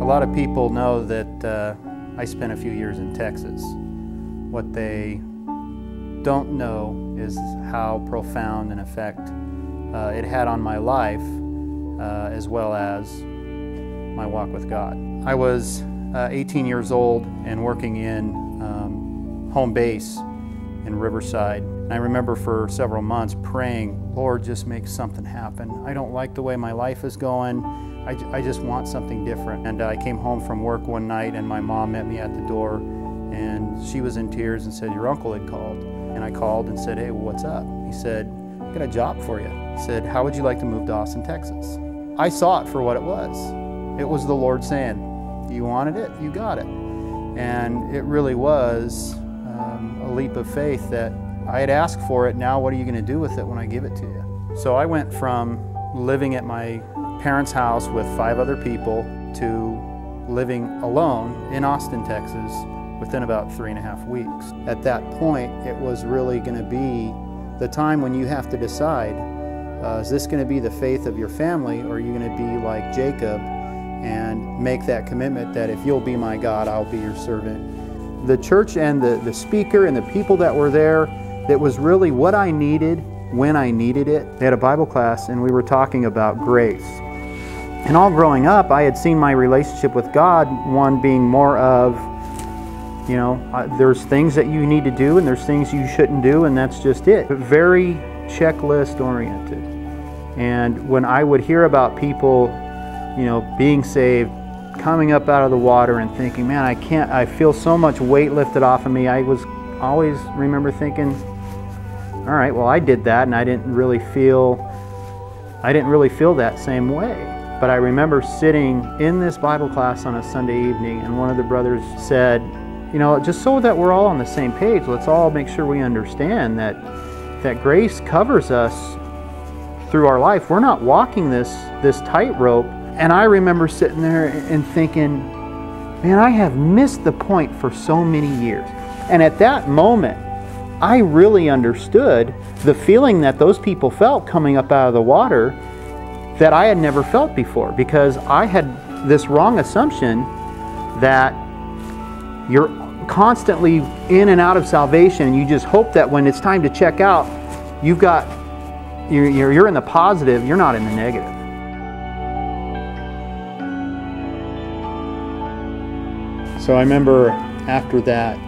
A lot of people know that I spent a few years in Texas. What they don't know is how profound an effect it had on my life as well as my walk with God. I was 18 years old and working in home base in Riverside. And I remember for several months praying, Lord, just make something happen. I don't like the way my life is going. I just want something different. And I came home from work one night and my mom met me at the door and she was in tears and said, your uncle had called. And I called and said, hey, well, what's up? He said, I got a job for you. He said, how would you like to move to Austin, Texas? I saw it for what it was. It was the Lord saying, you wanted it, you got it. And it really was a leap of faith that I had asked for it, now what are you going to do with it when I give it to you? So I went from living at my parents' house with 5 other people to living alone in Austin, Texas within about 3.5 weeks. At that point, it was really going to be the time when you have to decide, is this going to be the faith of your family, or are you going to be like Jacob and make that commitment that if you'll be my God, I'll be your servant? The church and the speaker and the people that were there, that was really what I needed when I needed it. They had a Bible class and we were talking about grace. And all growing up, I had seen my relationship with God, one being more of, you know, there's things that you need to do and there's things you shouldn't do, and that's just it. But very checklist oriented. And when I would hear about people, you know, being saved, coming up out of the water and thinking, man, I feel so much weight lifted off of me. I was always remember thinking, all right, well, I did that and I didn't really feel that same way. But I remember sitting in this Bible class on a Sunday evening and one of the brothers said, you know, just so that we're all on the same page, let's all make sure we understand that grace covers us through our life. We're not walking this tightrope. And I remember sitting there and thinking, man, I have missed the point for so many years. And at that moment, I really understood the feeling that those people felt coming up out of the water that I had never felt before, because I had this wrong assumption that you're constantly in and out of salvation and you just hope that when it's time to check out, you're in the positive, you're not in the negative. So I remember after that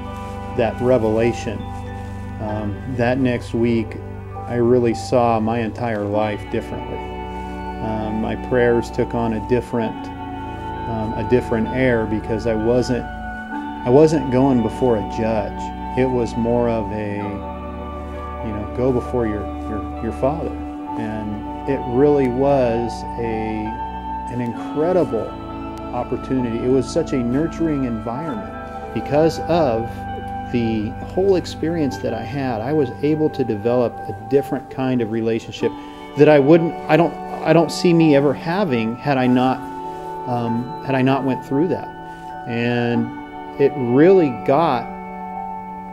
revelation, that next week, I really saw my entire life differently. My prayers took on a different air, because I wasn't going before a judge. It was more of a, you know, go before your Father, and it really was an incredible opportunity. It was such a nurturing environment. Because of the whole experience that I had, I was able to develop a different kind of relationship that I don't see me ever having had I not went through that. And it really got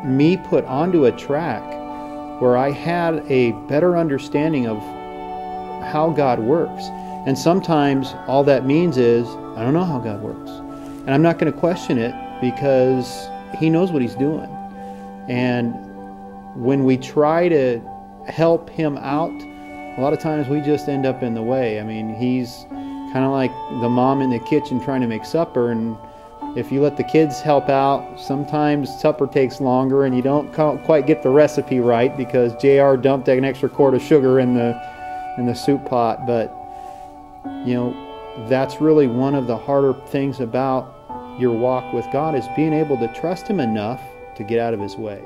me put onto a track where I had a better understanding of how God works. And sometimes all that means is, I don't know how God works. And I'm not going to question it, because He knows what He's doing. And when we try to help Him out, a lot of times we just end up in the way. I mean, He's kind of like the mom in the kitchen trying to make supper, and if you let the kids help out, sometimes supper takes longer and you don't quite get the recipe right because JR dumped an extra quart of sugar in the soup pot. But you know, that's really one of the harder things about your walk with God, is being able to trust Him enough to get out of His way.